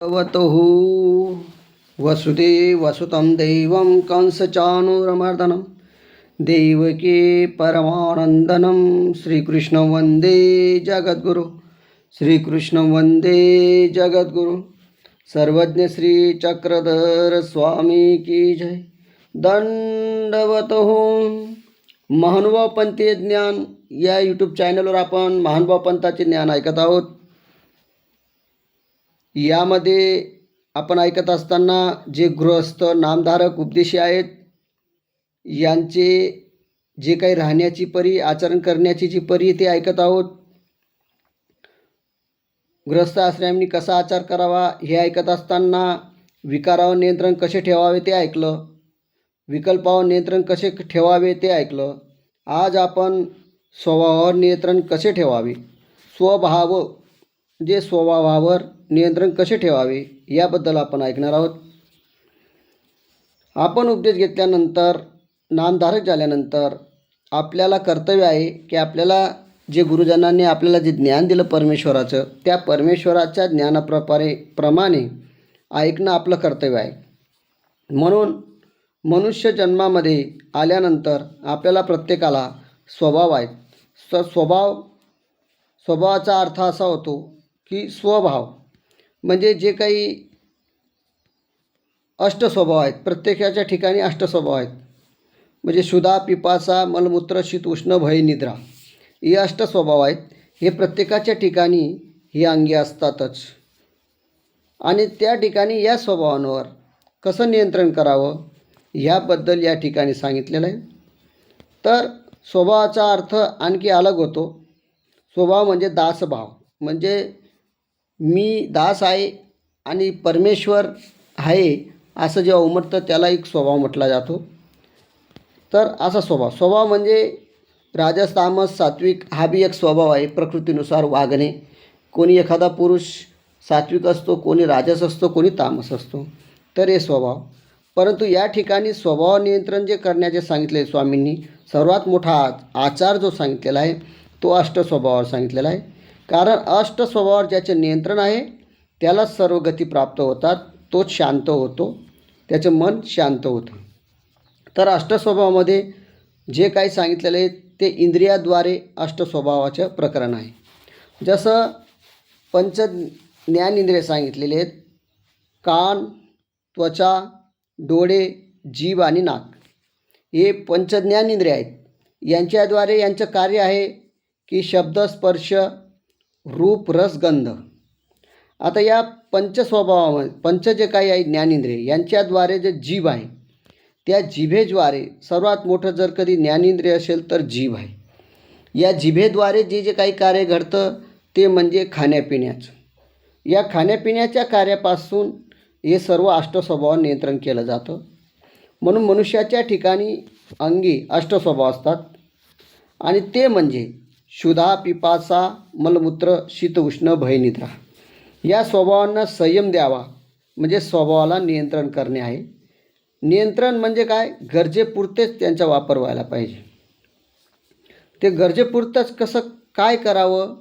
भगवतः वसुदेवसुतं देवं कंसचाणूरमर्दनं देवकी परमानन्दनं श्रीकृष्णं वन्दे जगद्गुरु श्रीकृष्णं वन्दे जगद्गुरु सर्वज्ञ श्री चक्रधर स्वामी की जय। दंडवत हो। महानुभाव पंथीय ज्ञान या यूट्यूब चॅनलवर आपण महानुभाव पंथाचे ज्ञान ऐकत आहोत। यामध्ये आपण ऐकत असताना जे गृहस्थ नामधारक उपदेशी आहेत यांचे जे काही राहण्याची परी आचरण करण्याची जी परी ते ऐकत आहोत। गृहस्थ आश्रमांनी कसा आचार करावा हे ऐकत असताना विकारावर नियंत्रण कसे ठेवावे ते ऐकलं, विकल्पावर नियंत्रण कसे ठेवावे ते ऐकलं। आज आपण स्वभावावर नियंत्रण कसे ठेवावे, स्वभाव जे स्वभावावर नियंत्रण कसे ठेवावे याबद्दल आपण ऐकणार आहोत। आपण उपदेश घेतल्यानंतर नामधारक झाल्यानंतर आपल्याला कर्तव्य आहे की आपल्याला जे गुरुजनांनी आपल्याला जे ज्ञान दिलं परमेश्वराचं, त्या परमेश्वराच्या ज्ञानाप्रमाणे ऐकणं आपलं कर्तव्य आहे। म्हणून मनुष्य जन्मामध्ये आल्यानंतर आपल्याला प्रत्येकाला स्वभाव आहेत। स्वभावाचा अर्थ असा होतो की स्वभाव म्हणजे जे काही अष्टस्वभाव आहेत, प्रत्येकाच्या ठिकाणी अष्टस्वभाव आहेत। म्हणजे क्षुधा पिपासा मलमूत्र शीत उष्ण भय निद्रा हे अष्टस्वभाव आहेत। हे प्रत्येकाच्या ठिकाणी ही अंगी असतातच आणि त्या ठिकाणी या स्वभावांवर कसं नियंत्रण करावं ह्याबद्दल या ठिकाणी सांगितलेलं आहे। तर स्वभावाचा अर्थ आणखी अलग होतो। स्वभाव म्हणजे दासभाव, म्हणजे मी दास आहे आणि परमेश्वर आहे असं जेव्हा उमटतं त्याला एक स्वभाव म्हटला जातो। तर असा स्वभाव म्हणजे राजस तामस सात्विक हा बी एक स्वभाव आहे। प्रकृतीनुसार वागणे, कोणी एखादा पुरुष सात्विक असतो, कोणी राजस असतो, कोणी तामस असतो, तर हे स्वभाव। परंतु या ठिकाणी स्वभाव नियंत्रण जे करण्याचे सांगितले स्वामींनी, सर्वात मोठा आचार जो सांगितलेला आहे तो अष्टस्वभावावर सांगितलेला आहे। कारण अष्टस्वभावावर ज्याचे नियंत्रण आहे त्याला सर्व गती प्राप्त होतात, तोच शांत होतो, त्याचं मन शांत होतं। तर अष्टस्वभावामध्ये जे काही सांगितलेलं आहे ते इंद्रियाद्वारे अष्टस्वभावाचं प्रकरण आहे। जसं पंच ज्ञानेंद्रिय सांगितलेले आहेत, कान, त्वचा, डोळे, जीभ आणि नाक हे पंच ज्ञानेंद्रिय आहेत। यांच्याद्वारे यांचं कार्य आहे की शब्द स्पर्श रूप रस गंध। आता या पंचस्वभावामध्ये पंच जे काही आहे ज्ञानेंद्रिय यांच्याद्वारे जे जीभ आहे त्या जिभेद्वारे सर्वात मोठं जर कधी ज्ञानेंद्रिय असेल तर जीभ आहे। या जिभेद्वारे जे काही कार्य घडतं ते म्हणजे खाण्यापिण्याचं। या खाण्यापिण्याच्या कार्यापासून हे सर्व अष्टस्वभावावर नियंत्रण केलं जातं। म्हणून मनुष्याच्या ठिकाणी अंगी अष्टस्वभाव असतात आणि ते म्हणजे क्षुधा पिपासा मलमूत्र शीत उष्ण भय निद्रा। या स्वभावांना संयम द्यावा म्हणजे स्वभावाला नियंत्रण करणे आहे। नियंत्रण म्हणजे काय, गरजेपुरतेच त्यांचा वापर व्हायला पाहिजे। ते गरजेपुरतंच कसं काय करावं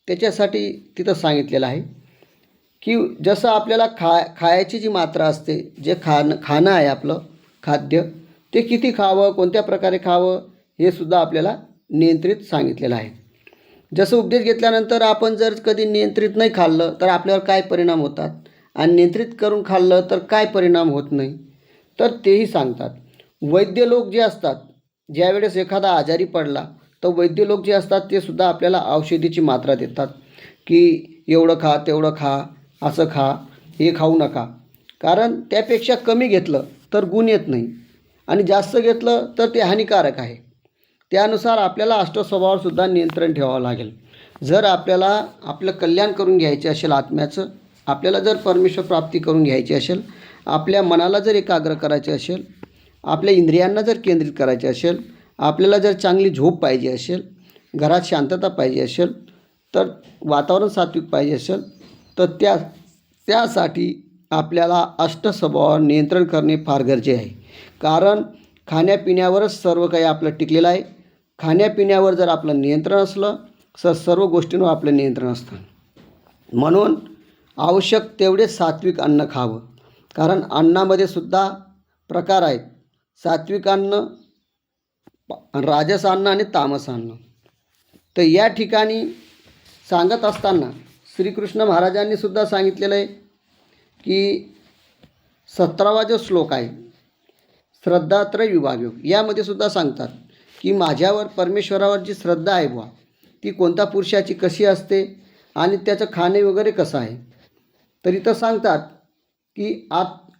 त्याच्यासाठी तिथं सांगितलेलं आहे की जसं आपल्याला खायची जी मात्रा असते, जे खाणं आहे आपलं खाद्य, ते किती खावं, कोणत्या प्रकारे खावं हे सुद्धा आपल्याला नियंत्रित सांगितलेलं आहे। जसं उपदेश घेतल्यानंतर आपण जर कधी नियंत्रित नाही खाल्लं तर आपल्यावर काय परिणाम होतात आणि नियंत्रित करून खाल्लं तर काय परिणाम होत नाही, तर तेही सांगतात। वैद्य लोक जे असतात, ज्यावेळेस एखादा आजारी पडला तर वैद्य लोक जे असतात ते सुद्धा आपल्याला औषधीची मात्रा देतात की एवढं खा, तेवढं खा, असं खा, हे खाऊ नका। कारण त्यापेक्षा कमी घेतलं तर गुण येत नाही आणि जास्त घेतलं तर ते हानिकारक आहे। त्यानुसार आपल्याला अष्टस्वभावावर सुद्धा नियंत्रण ठेवावं लागेल। जर आपल्याला आपलं कल्याण करून घ्यायचे असेल आत्म्याचं, आपल्याला जर परमेश्वर प्राप्ती करून घ्यायची असेल, आपल्या मनाला जर एकाग्र करायचे असेल, आपल्या इंद्रियांना जर केंद्रित करायचे असेल, आपल्याला जर चांगली झोप पाहिजे असेल, घरात शांतता पाहिजे असेल, तर वातावरण सात्विक पाहिजे असेल, तर त्यासाठी आपल्याला अष्टस्वभावावर नियंत्रण करणे फार गरजेचे आहे। कारण खाण्यापिण्यावरच सर्व काही आपलं टिकलेलं आहे। खाण्यापिण्यावर जर आपलं नियंत्रण असलं तर सर्व गोष्टींवर आपलं नियंत्रण असतं। म्हणून आवश्यक तेवढेच सात्विक अन्न खावं. कारण अन्नामध्ये सुद्धा प्रकार आहेत. सात्विक अन्न, राजस अन्न आणि तामस अन्न. तर या ठिकाणी सांगत असताना श्रीकृष्ण महाराजांनी सुद्धा सांगितलेलं आहे की 17वा जो श्लोक आहे श्रद्धात्रय विभागयोग, यामध्ये सुद्धा सांगतात की माझ्यावर, परमेश्वरावर जी श्रद्धा आहे बुवा, ती कोणत्या पुरुषाची कशी असते आणि त्याचं खाणे वगैरे कसं आहे. तर इथं सांगतात की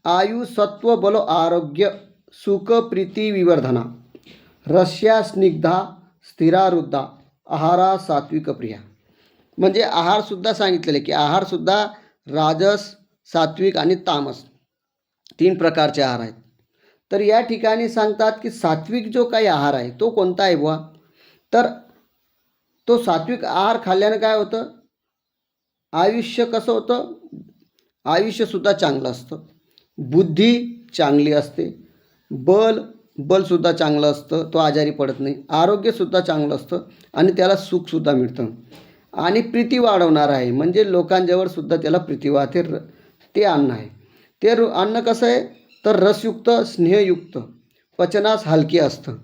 आयु सत्व बल आरोग्य सुख प्रीती विवर्धना रस्या स्निग्धा स्थिरारुद्धा आहारा सात्विक प्रिया. म्हणजे आहारसुद्धा सांगितलेले की आहारसुद्धा राजस, सात्विक आणि तामस 3 प्रकारचे आहार आहेत. तर या ठिकाणी सांगतात की सात्विक जो काही आहार आहे तो कोणता आहे बुवा, तर तो सात्विक आहार खाल्ल्यानं काय होतं, आयुष्य कसं होतं, आयुष्यसुद्धा चांगलं असतं, बुद्धी चांगली असते, बलसुद्धा चांगलं असतं, तो आजारी पडत नाही, आरोग्यसुद्धा चांगलं असतं आणि त्याला सुखसुद्धा मिळतं. आणि प्रीती वाढवणार आहे, म्हणजे लोकांजवळसुद्धा त्याला प्रीती वाढते, ते अन्न आहे. ते अन्न कसं आहे, तर रसयुक्त, स्नेहयुक्त, पचनास हलके असतं.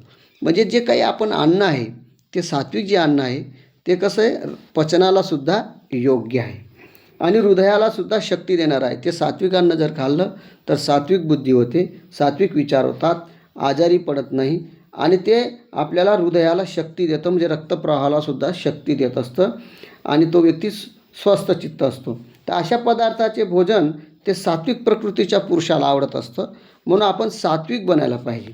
म्हणजे जे काही आपण अन्न आहे ते सात्विक जे अन्न आहे ते कसं आहे, पचनालासुद्धा योग्य आहे आणि हृदयालासुद्धा शक्ती देणार आहे. ते सात्विक अन्न जर खाल्लं तर सात्विक बुद्धी होते, सात्विक विचार होतात, आजारी पडत नाही आणि ते आपल्याला हृदयाला शक्ती देतं, म्हणजे रक्तप्रवाहालासुद्धा शक्ती देत असतं आणि तो व्यक्ती स्वस्थ चित्त असतो. तर अशा पदार्थाचे भोजन ते सात्विक प्रकृतीच्या पुरुषाला आवडत असतं, म्हणून आपण सात्विक बनायला पाहिजे.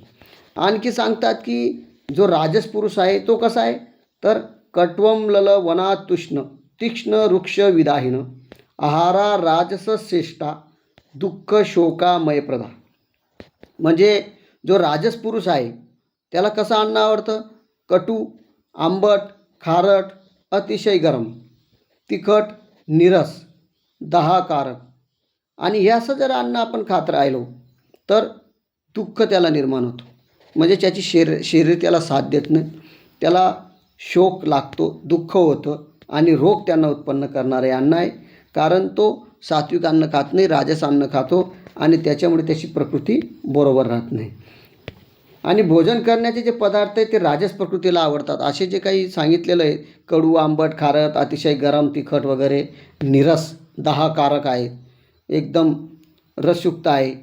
आणखी सांगतात की जो राजस पुरुष आहे तो कसा आहे, तर कट्वम लल वनातुष्ण तीक्ष्ण वृक्ष विदाहीन आहारा राजस श्रेष्ठा दुःख शोकामयप्रदा. म्हणजे जो राजस पुरुष आहे त्याला कसं अन्न आवडतं, कटू, आंबट, खारट, अतिशय गरम, तिखट, निरस, दाहकारक. आणि हे असं जर अन्न आपण खात राहिलो तर दुःख त्याला निर्माण होतं, म्हणजे त्याची शरीर त्याला साथ देत नाही, त्याला शोक लागतो, दुःख होतं आणि रोग त्यांना उत्पन्न करणारे अन्न आहे. कारण तो सात्विक अन्न खात नाही, राजस अन्न खातो आणि त्याच्यामुळे त्याची प्रकृती बरोबर राहत नाही. आणि भोजन करण्याचे जे पदार्थ आहेत ते राजस प्रकृतीला आवडतात. असे जे काही सांगितलेलं आहे, कडू, आंबट, खारट, अतिशय गरम, तिखट वगैरे, निरस, दाहकारक आहे, एकदम रसयुक्त आहे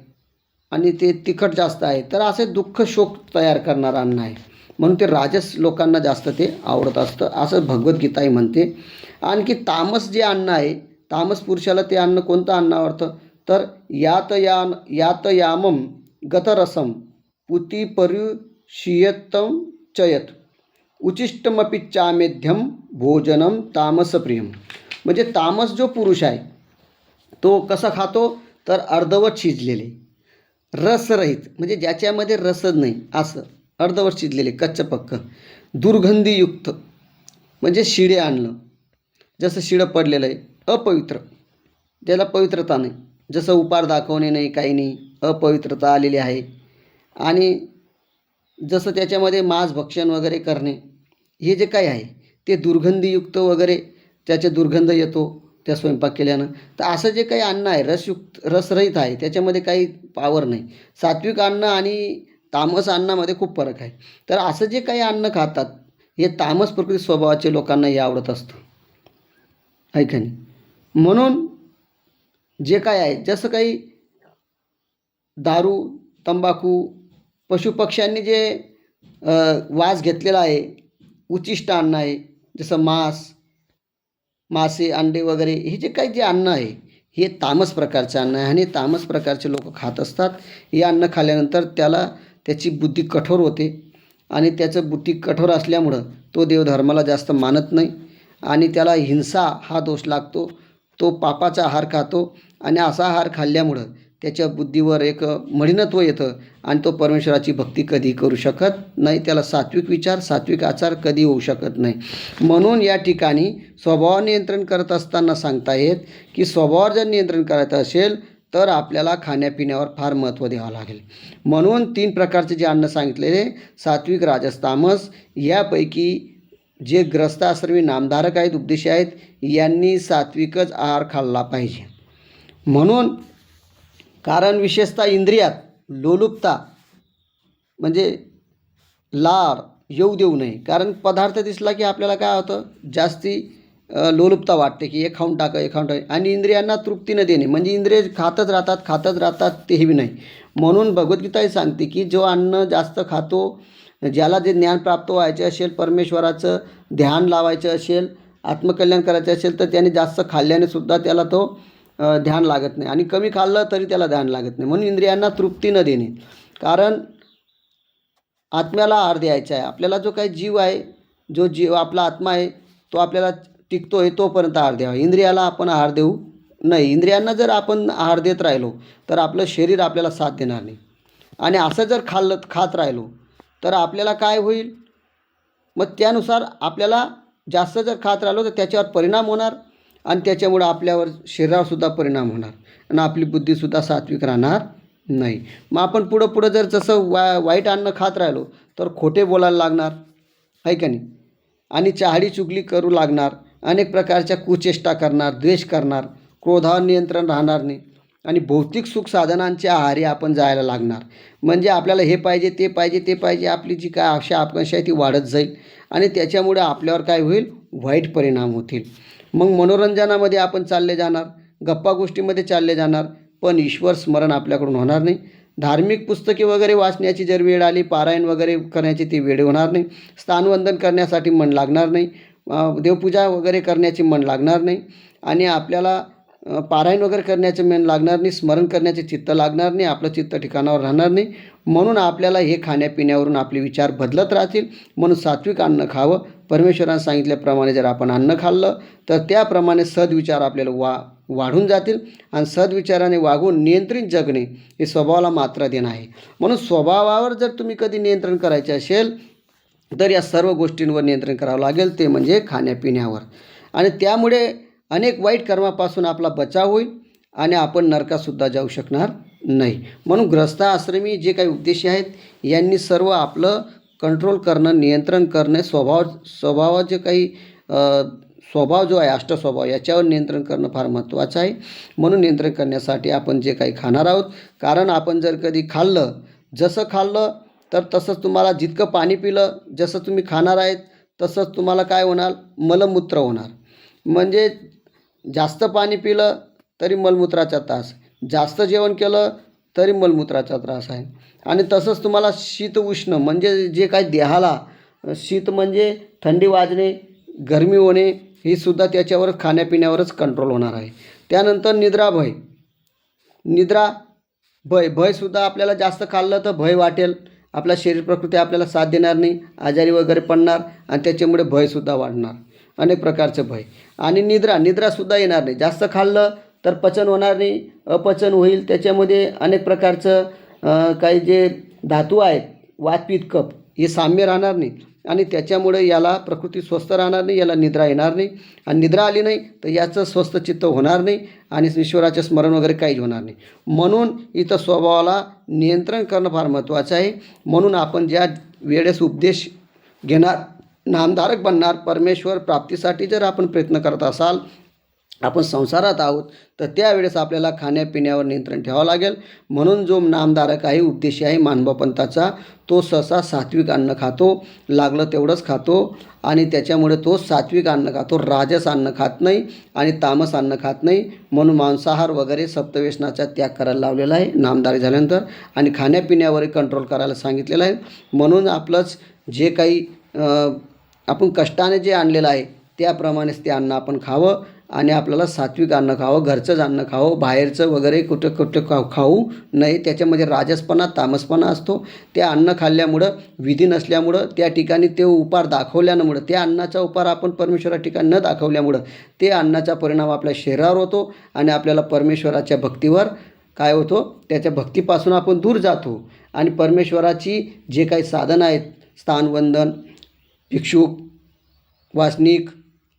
आणि ते तिखट जास्त आहे, तर असे दुःख शोक तयार करणारं अन्न आहे, म्हणून ते राजस लोकांना जास्त ते आवडत असतं, असं भगवद्गीताही म्हणते. आणखी तामस जे अन्न आहे, तामस पुरुषाला ते अन्न कोणतं अन्न आवडतं, तर यातयामम गतरसम पुती परुषीयतम चयत उचिष्टमपि चामेध्यम भोजनम तामसप्रियम. म्हणजे तामस जो पुरुष आहे तो कसा खातो, तर अर्धवट शिजलेले, रसरहित, म्हणजे ज्याच्यामध्ये रसच नाही असं अर्धवट शिजलेले, कच्चं पक्क, दुर्गंधीयुक्त, म्हणजे शिळे अन्न, जसं शिळं पडलेलं आहे, अपवित्र, त्याला पवित्रता नाही, जसं उपार दाखवणे नाही, काही नाही, अपवित्रता आलेली आहे. आणि जसं त्याच्यामध्ये मांस भक्षण वगैरे करणे, हे जे काही आहे ते दुर्गंधीयुक्त वगैरे, त्याचे दुर्गंध येतो त्या स्वयंपाक केल्यानं. तर असं जे काही अन्न आहे रसरहित आहे, त्याच्यामध्ये काही पावर नाही. सात्विक अन्न आणि तामस अन्नामध्ये खूप फरक आहे. तर असं जे काही अन्न खातात हे तामस प्रकृती स्वभावाचे लोकांना हे आवडत असतं, आहे का नाही. म्हणून जे काय आहे, जसं काही दारू, तंबाखू, पशुपक्ष्यांनी जे वास घेतलेला आहे, उचिष्ट अन्न आहे, जसं मासे, अंडे वगैरे, हे जे काही जे अन्न आहे हे तामस प्रकारचं अन्न आहे आणि तामस प्रकारचे लोक खात असतात. हे अन्न खाल्ल्यानंतर त्याची बुद्धी कठोर होते आणि त्याचं बुद्धी कठोर असल्यामुळं तो देवधर्माला जास्त मानत नाही आणि त्याला हिंसा हा दोष लागतो, तो पापाचा आहार खातो आणि असा आहार खाल्ल्यामुळं त्याच्या बुद्धीवर एक मलिनत्व येतं आणि तो परमेश्वराची भक्ती कधी करू शकत नाही, त्याला सात्विक विचार, सात्विक आचार कधी होऊ शकत नाही. म्हणून या ठिकाणी स्वभाव नियंत्रण करत असताना सांगता येत की स्वभावावर जर नियंत्रण करायचं असेल तर आपल्याला खाण्यापिण्यावर फार महत्त्व द्यावं लागेल. म्हणून 3 प्रकारचे जे अन्न सांगितलेले, सात्विक, राजस, तामस, यापैकी जे ग्रस्ताश्रमी नामधारक आहेत, उपदेशी आहेत, यांनी सात्विकच आहार खाल्ला पाहिजे. म्हणून कारण विशेषतः इंद्रियात लोलुपता म्हणजे लार येऊ देऊ नये. कारण पदार्थ दिसला की आपल्याला काय होतं, जास्ती लोलुपता वाटते की हे खाऊन टाका, हे खाऊन टाका. आणि इंद्रियांना तृप्ती न देणे म्हणजे इंद्रिय खातच राहतात तेही नाही. म्हणून भगवद्गीताही सांगते की जो अन्न जास्त खातो, ज्याला जे ज्ञान प्राप्त व्हायचे असेल, परमेश्वराचं ध्यान लावायचं असेल, आत्मकल्याण करायचं असेल, तर त्याने जास्त खाल्ल्याने सुद्धा त्याला तो ध्यान लागत नाही. आणि कमी खाल्लं तरी त्याला ध्यान लागत नाही. म्हणून इंद्रियांना तृप्ती न देणे. कारण आत्म्याला आहार द्यायचा आहे. आपल्याला जो काही जीव आहे, जो जीव आपला आत्मा आहे, तो आपल्याला टिकतो आहे तोपर्यंत आहार द्यावा. इंद्रियाला आपण आहार देऊ नाही. इंद्रियांना जर आपण आहार देत राहिलो तर आपलं शरीर आपल्याला साथ देणार नाही. आणि असं जर खात राहिलो तर आपल्याला काय होईल, मग त्यानुसार आपल्याला जास्त जर खात राहिलो तर त्याच्यावर परिणाम होणार आणि त्याच्यामुळं आपल्यावर शरीरावरसुद्धा परिणाम होणार आणि आपली बुद्धीसुद्धा सात्विक राहणार नाही. मग आपण पुढं जर जसं वाईट अन्न खात राहिलो तर खोटे बोलायला लागणार आहे का नाही, आणि चहाडी चुगली करू लागणार, अनेक प्रकारच्या कुचेष्टा करणार, द्वेष करणार, क्रोधावर नियंत्रण राहणार नाही आणि भौतिक सुख साधनांच्या आहारी आपण जायला लागणार. म्हणजे आपल्याला हे पाहिजे ते पाहिजे, आपली जी काय आकांक्षा आहे ती वाढत जाईल आणि त्याच्यामुळे आपल्यावर काय होईल, वाईट परिणाम होतील. मग मनोरंजनामध्ये आपण चालले जाणार, गप्पा गोष्टीमध्ये चालले जाणार, पण ईश्वर स्मरण आपल्याकडून होणार नाही. धार्मिक पुस्तके वगैरे वाचण्याची जर वेळ आली, पारायण वगैरे करण्याची ती वेळ होणार नाही. स्थानवंदन करण्यासाठी मन लागणार नाही, देवपूजा वगैरे करण्याची मन लागणार नाही आणि आपल्याला पारायण वगैरे करण्याचं मन लागणार नाही, स्मरण करण्याचे चित्त लागणार नाही, आपलं चित्त ठिकाणावर राहणार नाही. म्हणून आपल्याला हे खाण्यापिण्यावरून आपले विचार बदलत राहतील. म्हणून सात्विक अन्न खावं. परमेश्वराने सांगितल्याप्रमाणे जर आपण अन्न खाल्लं तर त्याप्रमाणे सद्विचार आपल्याला वाढून जातील आणि सद्विचाराने वागून नियंत्रित जगणे हे स्वभावाला मात्रा देणं आहे. म्हणून स्वभावावर जर तुम्ही कधी नियंत्रण करायचे असेल तर या सर्व गोष्टींवर नियंत्रण करावं लागेल, ते म्हणजे खाण्यापिण्यावर. आणि त्यामुळे अनेक वाईट कर्मापासून आपला बचाव होईल आणि आपण नरकातसुद्धा जाऊ शकणार नाही. म्हणून गृहस्थाश्रमी जे काही उद्देश आहेत यांनी सर्व आपलं कंट्रोल करणं, नियंत्रण करणे, स्वभावाचे काही स्वभाव जो आहे अष्टस्वभाव याच्यावर नियंत्रण करणं फार महत्त्वाचं आहे. म्हणून नियंत्रण करण्यासाठी आपण जे काही खाणार आहोत, कारण आपण जर कधी खाल्लं, जसं खाल्लं तर तसंच तुम्हाला, जितकं पाणी पिलं जसं तुम्ही खाणार आहेत तसंच तुम्हाला काय होणार, मलमूत्र होणार. म्हणजे जास्त पाणी पिलं तरी मलमूत्राचा त्रास, जास्त जेवण केलं तरी मलमूत्राचा त्रास आहे. आणि तसंच तुम्हाला शीत उष्ण म्हणजे जे काही देहाला, शीत म्हणजे थंडी वाजणे, गरमी होणे, ही सुद्धा त्याच्यावरच, खाण्यापिण्यावरच कंट्रोल होणार आहे. त्यानंतर निद्रा भयसुद्धा आपल्याला जास्त खाल्लं तर भय वाटेल, आपला शरीर प्रकृती आपल्याला साथ देणार नाही, आजारी वगैरे पडणार आणि त्याच्यामुळे भयसुद्धा वाढणार, अनेक प्रकारचं भय. आणि निद्रासुद्धा येणार नाही. जास्त खाल्लं तर पचन होणार नाही, अपचन होईल, त्याच्यामध्ये अनेक प्रकारचं काही जे धातू आहेत, वात पित्त कफ, हे साम्य राहणार नाही आणि त्याच्यामुळे याला प्रकृती स्वस्थ राहणार नाही, याला निद्रा येणार नाही. आणि निद्रा आली नाही तर याचं स्वस्थ चित्त होणार नाही आणि ईश्वराचे स्मरण वगैरे काहीच होणार नाही. म्हणून इथं स्वभावाला नियंत्रण करणं फार महत्त्वाचं आहे. म्हणून आपण ज्या वेळेस उपदेश घेणार, नामधारक बनणार, परमेश्वर प्राप्तीसाठी जर आपण प्रयत्न करत असाल, आपण संसारात आहोत, तर त्यावेळेस आपल्याला खाण्यापिण्यावर नियंत्रण ठेवावं लागेल. म्हणून जो नामधारक आहे, उपदेशी आहे मानवपंथाचा, तो सहसा सात्विक अन्न खातो, लागलं तेवढंच खातो आणि त्याच्यामुळे तो सात्विक अन्न खातो, राजस अन्न खात नाही आणि तामस अन्न खात नाही. म्हणून मांसाहार वगैरे सप्तव्यसनाचा त्याग करायला लावलेला आहे नामधारक झाल्यानंतर आणि खाण्यापिण्यावरही कंट्रोल करायला सांगितलेलं आहे. म्हणून आपलंच जे काही आपण कष्टाने जे आणलेलं आहे त्याप्रमाणेच ते अन्न आपण खावं आणि आपल्याला सात्विक अन्न खावं, घरचंच अन्न खावं, बाहेरचं वगैरे कुठं खाऊ नये. त्याच्यामध्ये राजसपणा, तामसपणा असतो. त्या अन्न खाल्ल्यामुळं, विधी नसल्यामुळं, त्या ठिकाणी ते उपार दाखवल्यामुळं, त्या अन्नाचा उपार आपण परमेश्वरा ठिकाणी न दाखवल्यामुळं ते अन्नाचा परिणाम आपल्या शरीरावर होतो आणि आपल्याला परमेश्वराच्या भक्तीवर काय होतो, त्याच्या भक्तीपासून आपण दूर जातो आणि परमेश्वराची जे काही साधनं आहेत, स्थानवंदन, भिक्षुक, वासनिक,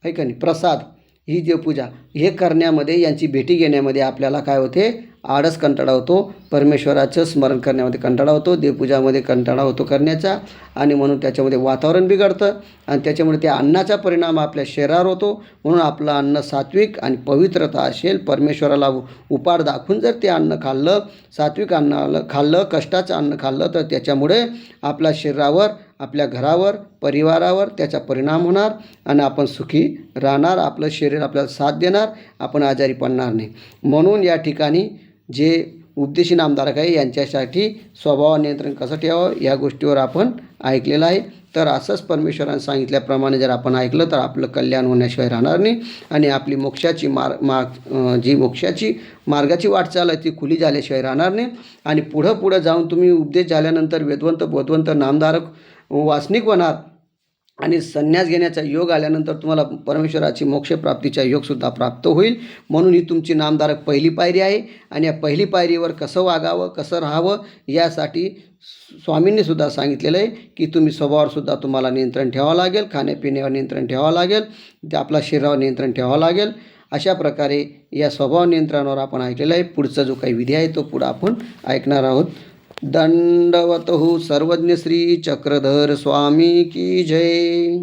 आहे का नाही, प्रसाद, ही देवपूजा, हे करण्यामध्ये, यांची भेटी घेण्यामध्ये आपल्याला काय होते, आळस कंटाळा होतो, परमेश्वराचं स्मरण करण्यामध्ये कंटाळा होतो, देवपूजामध्ये कंटाळा होतो करण्याचा, आणि म्हणून त्याच्यामध्ये वातावरण बिघडतं आणि त्याच्यामुळे त्या अन्नाचा परिणाम आपल्या शरीरावर होतो. म्हणून आपलं अन्न सात्विक आणि पवित्रता असेल, परमेश्वराला उपाड दाखवून जर ते अन्न खाल्लं, सात्विक अन्न खाल्लं, कष्टाचं अन्न खाल्लं, तर त्याच्यामुळे आपल्या शरीरावर, आपल्या घरावर, परिवारावर त्याचा परिणाम होणार आणि आपण सुखी राहणार. आपलं शरीर आपल्याला साथ देणार, आपण आजारी पडणार नाही. म्हणून या ठिकाणी जे उपदेशी नामधारक आहे यांच्यासाठी स्वभाव नियंत्रण कसं ठेवावं या गोष्टीवर आपण ऐकलेलं आहे. तर असंच परमेश्वराने सांगितल्याप्रमाणे जर आपण ऐकलं तर आपलं कल्याण होण्याशिवाय राहणार नाही आणि आपली मोक्षाची जी मोक्षाची मार्गाची वाटचाल आहे ती खुली झाल्याशिवाय राहणार नाही. आणि पुढं जाऊन तुम्ही उपदेश झाल्यानंतर वेदवंत नामधारक वासनिक होणार आणि संन्यास घेण्याचा योग आल्यानंतर तुम्हाला परमेश्वराची मोक्षप्राप्तीचा योगसुद्धा प्राप्त होईल. म्हणून ही तुमची नामधारक पहिली पायरी आहे आणि या पहिली पायरीवर कसं वागावं, कसं राहावं यासाठी स्वामींनी सुद्धा सांगितलेलं आहे की तुम्ही स्वभावावरसुद्धा तुम्हाला नियंत्रण ठेवावं लागेल, खाण्यापिण्यावर नियंत्रण ठेवावं लागेल, ते आपला शरीरावर नियंत्रण ठेवावं लागेल. अशा प्रकारे या स्वभाव नियंत्रणावर आपण ऐकलेलं आहे. पुढचा जो काही विधी आहे तो पुढं आपण ऐकणार आहोत. दंडवतहु सर्वज्ञ श्री चक्रधर स्वामी की जय.